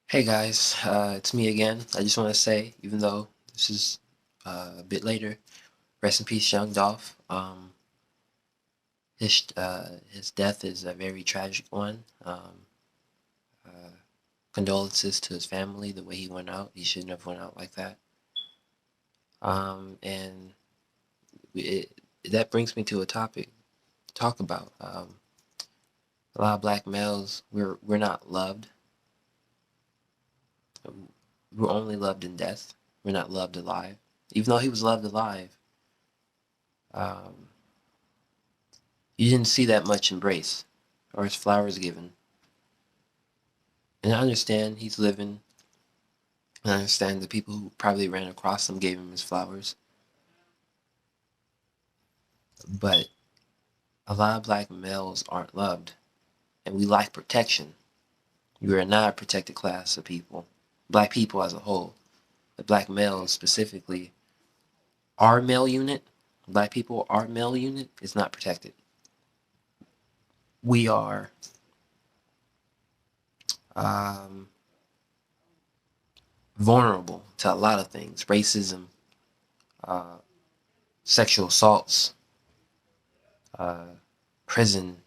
Hey guys, it's me again. I just want to say, even though this is a bit later, rest in peace, Young Dolph. His death is a very tragic one. Uh, Condolences to his family. The way he went out, he shouldn't have went out like that. And that brings me to a topic to talk about. A lot of black males, we're not loved. We're only loved in death. We're not loved alive. Even though he was loved alive. Um, You didn't see that much embrace or his flowers given. And I understand he's living, and I understand the people who probably ran across him gave him his flowers. But a lot of black males aren't loved, and we lack protection. We are not a protected class of people. Black people as a whole, but black males specifically, our male unit, black people, our male unit is not protected. We are um, vulnerable to a lot of things: racism, uh, sexual assaults, uh, prison,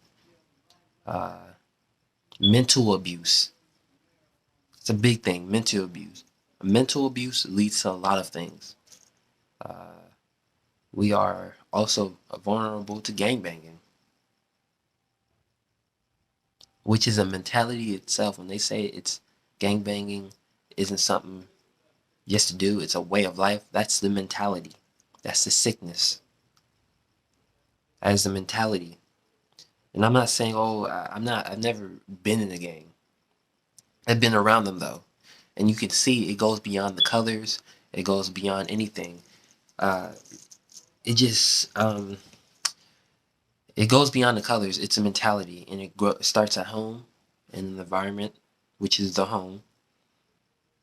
uh, mental abuse. It's a big thing, mental abuse. Mental abuse leads to a lot of things. Uh, we are also vulnerable to gangbanging, which is a mentality itself. When they say it's gangbanging isn't something just to do, it's a way of life, that's the mentality. That's the sickness. That is the mentality. And I'm not saying, oh, I've never been in a gang. I've been around them though. And you can see it goes beyond the colors, it goes beyond anything. Uh, it just it goes beyond the colors. It's a mentality, and starts at home and an environment, which is the home.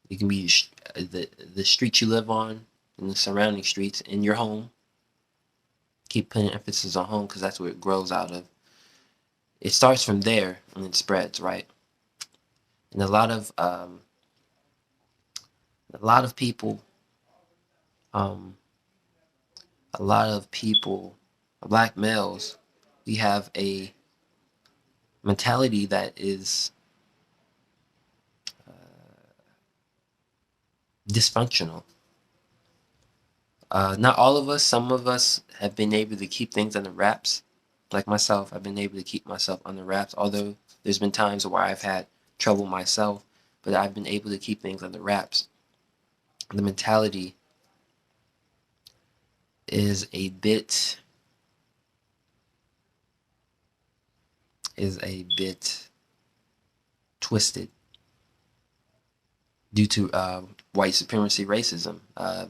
It can be the street you live on and the surrounding streets in your home. Keep putting emphasis on home because that's where it grows out of. It starts from there and it spreads, right? And a lot of people, um, a lot of people, black males, we have a mentality that is dysfunctional. Not all of us, some of us have been able to keep things under wraps. Like myself, I've been able to keep myself under wraps, although there's been times where I've had trouble myself, but I've been able to keep things under wraps. The mentality is a bit twisted due to white supremacy racism.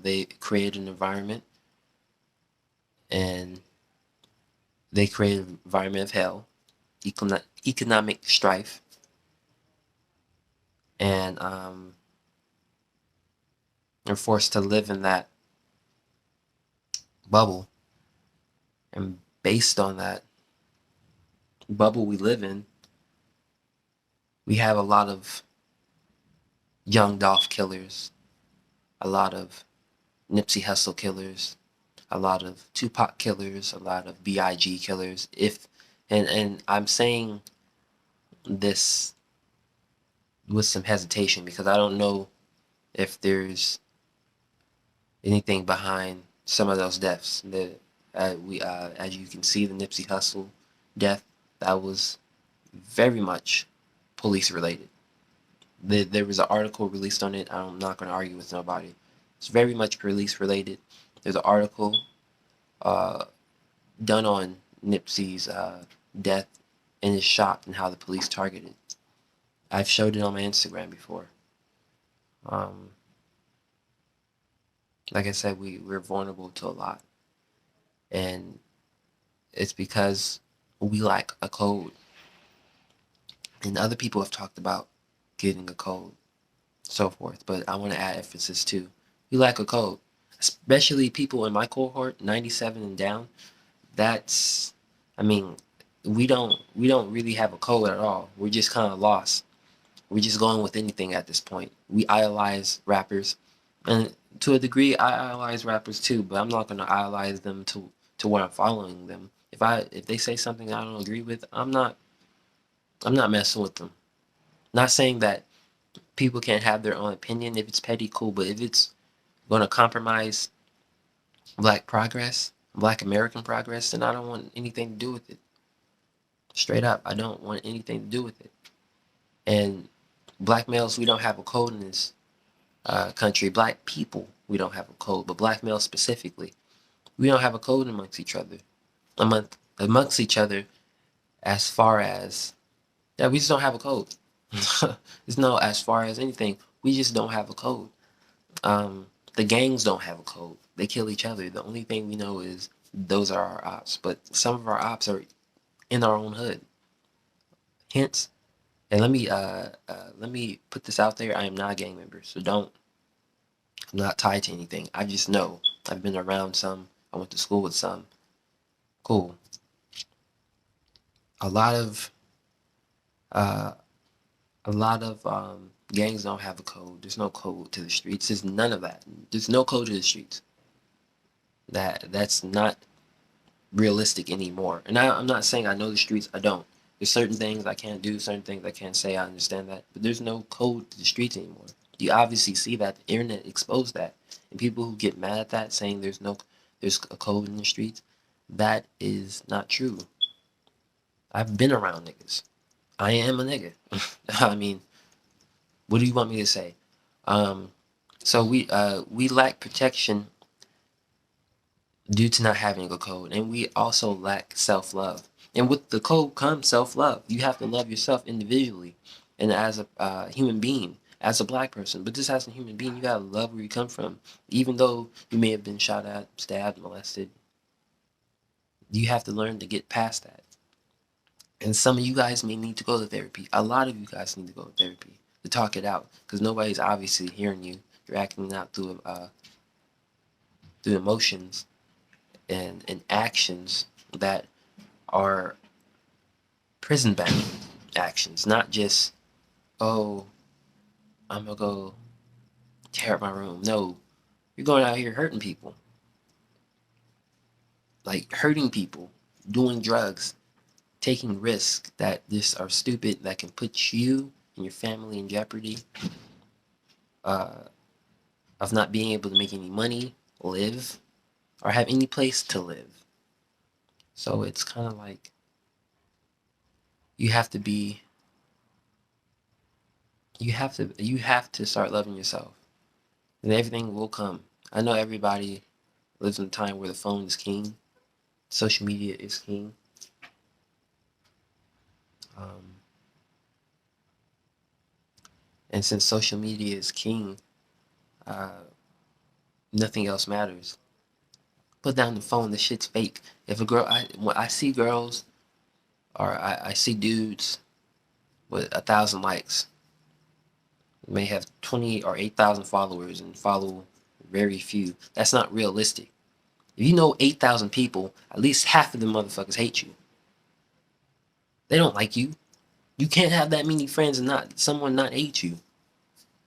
They create an environment and they create an environment of hell, economic strife, and are forced to live in that bubble. And based on that bubble we live in, we have a lot of young Dolph killers, a lot of Nipsey Hussle killers, a lot of Tupac killers, a lot of B.I.G. killers. If and I'm saying this with some hesitation because I don't know if there's anything behind some of those deaths. As you can see, the Nipsey Hussle death, that was very much police related. There was an article released on it. I'm not going to argue with nobody. It's very much police related. There's an article uh, done on Nipsey's death in his shop and how the police targeted. I've showed it on my Instagram before. Um, like I said, we're vulnerable to a lot, and it's because we lack a code. And other people have talked about getting a code, so forth. But I want to add emphasis too. We lack a code, especially people in my cohort, 97 and down. That's, I mean, we don't really have a code at all. We're just kind of lost. We're just going with anything at this point. We idolize rappers, and to a degree, I idolize rappers too. But I'm not gonna idolize them to where I'm following them. If they say something I don't agree with, I'm not messing with them. Not saying that people can't have their own opinion. If it's petty, cool. But if it's gonna compromise Black progress, Black American progress, then I don't want anything to do with it. Straight up, I don't want anything to do with it. And Black males, we don't have a code in this country. Black people, we don't have a code, but Black males specifically, we don't have a code amongst each other. Amongst each other, as far as yeah, we just don't have a code. There's no as far as anything. We just don't have a code. The gangs don't have a code. They kill each other. The only thing we know is those are our ops. But some of our ops are in our own hood. Hence, and let me put this out there. I am not a gang member, so don't. I'm not tied to anything. I just know. I've been around some. I went to school with some. Cool. A lot of uh, gangs don't have a code. There's no code to the streets. There's none of that. There's no code to the streets. That's not realistic anymore. And I'm not saying I know the streets. I don't. There's certain things I can't do, certain things I can't say. I understand that, but there's no code to the streets anymore. You obviously see that the internet exposed that, and people who get mad at that, saying there's a code in the streets, that is not true. I've been around niggas. I am a nigga. I mean, what do you want me to say? Um, so we lack protection due to not having a code, and we also lack self-love. And with the code comes self-love. You have to love yourself individually and as a human being, as a Black person. But just as a human being, you gotta love where you come from. Even though you may have been shot at, stabbed, molested, you have to learn to get past that. And some of you guys may need to go to therapy. A lot of you guys need to go to therapy to talk it out, because nobody's obviously hearing you. You're acting out through emotions and actions that are prison bound actions, not just, oh, I'm gonna go tear up my room. No, you're going out here hurting people, like hurting people, doing drugs, taking risks that just are stupid, that can put you and your family in jeopardy uh, of not being able to make any money, live, or have any place to live. So it's kind of like you have to be, you have to start loving yourself, and everything will come. I know everybody lives in a time where the phone is king, social media is king. Um, and since social media is king, uh, nothing else matters. Put down the phone. The shit's fake. If a girl, when I see girls or I see dudes with 1,000 likes, may have 20 or 8,000 followers and follow very few. That's not realistic. If you know 8,000 people, at least half of them motherfuckers hate you. They don't like you. You can't have that many friends and not someone not hate you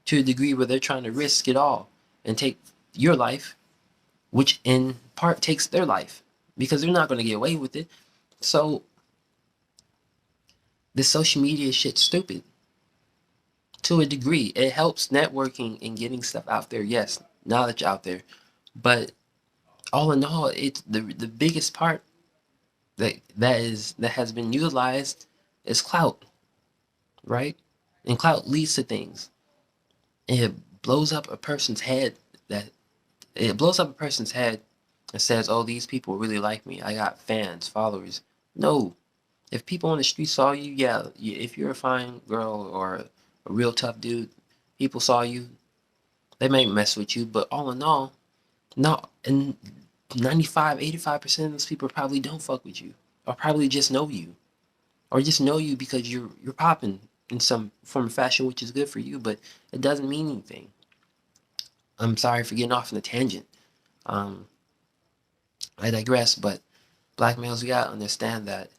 to a degree where they're trying to risk it all and take your life, which in part takes their life, because they're not going to get away with it. So this social media shit's stupid to a degree. It helps networking and getting stuff out there. Yes, knowledge out there, but all in all, it's the biggest part that has been utilized is clout, right? And clout leads to things. It blows up a person's head that it blows up a person's head and says, "Oh, these people really like me. I got fans, followers." No, if people on the street saw you, yeah, if you're a fine girl or a real tough dude, people saw you, they may mess with you, but all in all, no, and 95, 85% of those people probably don't fuck with you, or probably just know you, or just know you because you're popping in some form of fashion, which is good for you, but it doesn't mean anything. I'm sorry for getting off on a tangent. Um, I digress, but Black males, we gotta understand that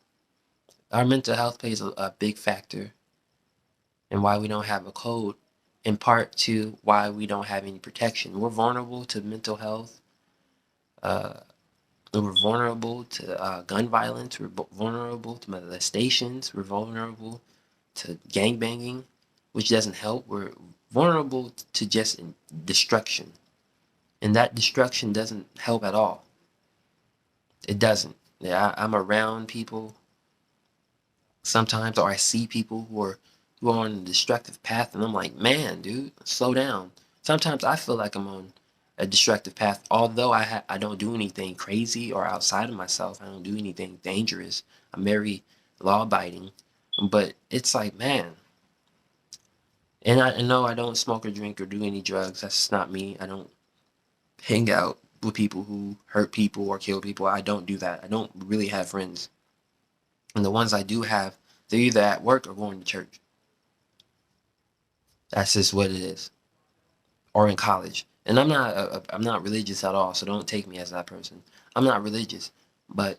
our mental health plays a big factor and why we don't have a code, in part to why we don't have any protection. We're vulnerable to mental health. Uh, we're vulnerable to gun violence. We're vulnerable to molestations. We're vulnerable to gang banging, which doesn't help. We're vulnerable to just destruction, and that destruction doesn't help at all. It doesn't. Yeah, I'm around people sometimes, or I see people who are on a destructive path, and I'm like, man, dude, slow down. Sometimes I feel like I'm on a destructive path, although I don't do anything crazy or outside of myself. I don't do anything dangerous. I'm very law abiding, but it's like, man. And I know I don't smoke or drink or do any drugs. That's not me. I don't hang out with people who hurt people or kill people. I don't do that. I don't really have friends. And the ones I do have, they're either at work or going to church. That's just what it is. Or in college. And I'm not religious at all, so don't take me as that person. I'm not religious, but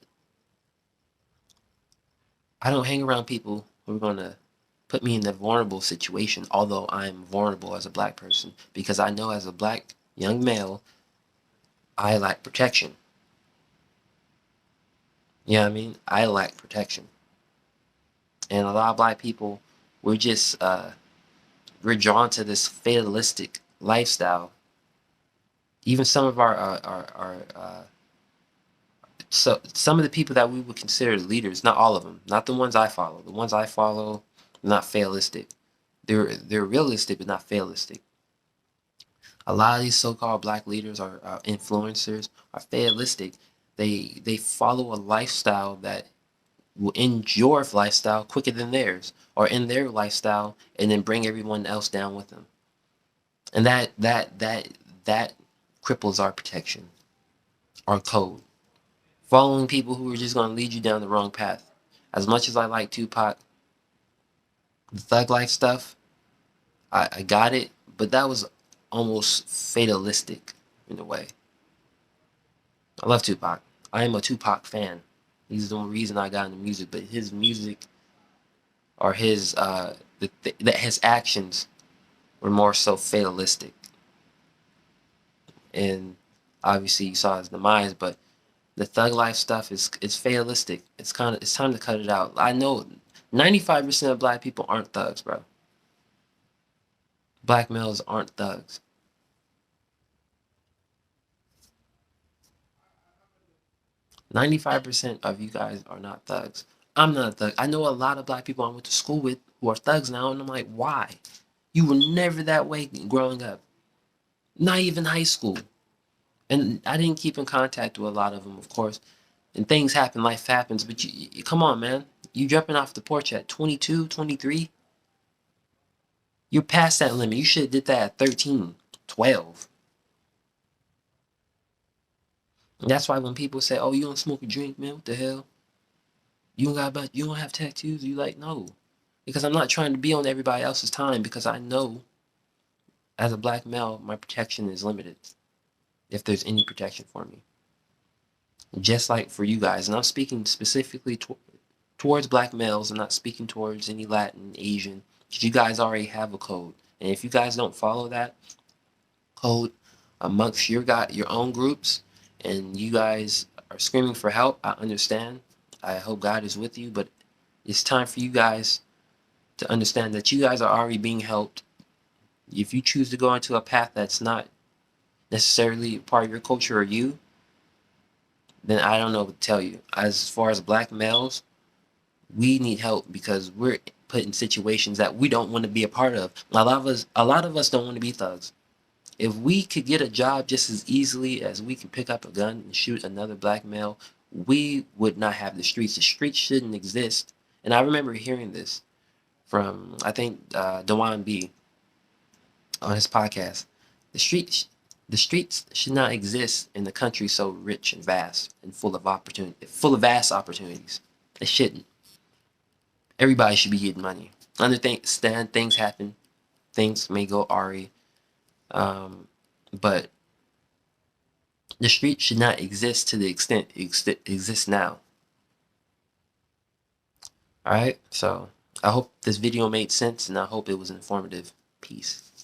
I don't hang around people who are going to put me in a vulnerable situation, although I'm vulnerable as a black person, because I know as a black young male, I lack protection. You know what I mean? I lack protection. And a lot of black people, we're just we're drawn to this fatalistic lifestyle. Even some of our so some of the people that we would consider leaders, not all of them, not the ones I follow. The ones I follow, not fatalistic. They're realistic, but not fatalistic. A lot of these so-called black leaders or influencers are fatalistic. They follow a lifestyle that will end your lifestyle quicker than theirs, or end their lifestyle and then bring everyone else down with them. And that cripples our protection, our code. Following people who are just going to lead you down the wrong path. As much as I like Tupac, the thug life stuff, I got it, but that was almost fatalistic in a way. I love Tupac. I am a Tupac fan. He's the only reason I got into music, but his music or his actions were more so fatalistic. And obviously you saw his demise, but the thug life stuff is fatalistic. It's time to cut it out. I know 95% of black people aren't thugs, bro. Black males aren't thugs. 95% of you guys are not thugs. I'm not a thug. I know a lot of black people I went to school with who are thugs now, and I'm like, why? You were never that way growing up. Not even high school. And I didn't keep in contact with a lot of them, of course. And things happen, life happens, but come on, man. You jumping off the porch at 22, 23? You're past that limit. You should have did that at 13, 12. And that's why when people say, "Oh, you don't smoke or drink, man, what the hell? You don't have tattoos." You like, no. Because I'm not trying to be on everybody else's time, because I know as a black male, my protection is limited. If there's any protection for me. Just like for you guys. And I'm speaking specifically towards black males. I'm not speaking towards any Latin, Asian, because you guys already have a code. And if you guys don't follow that code amongst your own groups, and you guys are screaming for help, I understand. I hope God is with you, but it's time for you guys to understand that you guys are already being helped. If you choose to go into a path that's not necessarily part of your culture or you, then I don't know what to tell you. As far as black males, we need help because we're put in situations that we don't want to be a part of. A lot of us don't want to be thugs. If we could get a job just as easily as we can pick up a gun and shoot another black male, we would not have the streets. The streets shouldn't exist. And I remember hearing this from, I think, Dewan B on his podcast. The streets, the streets should not exist in the country so rich and vast and full of vast opportunities. It shouldn't. Everybody should be getting money. Understand things happen. Things may go awry. But the street should not exist to the extent it exists now. All right. So I hope this video made sense, and I hope it was informative. Peace.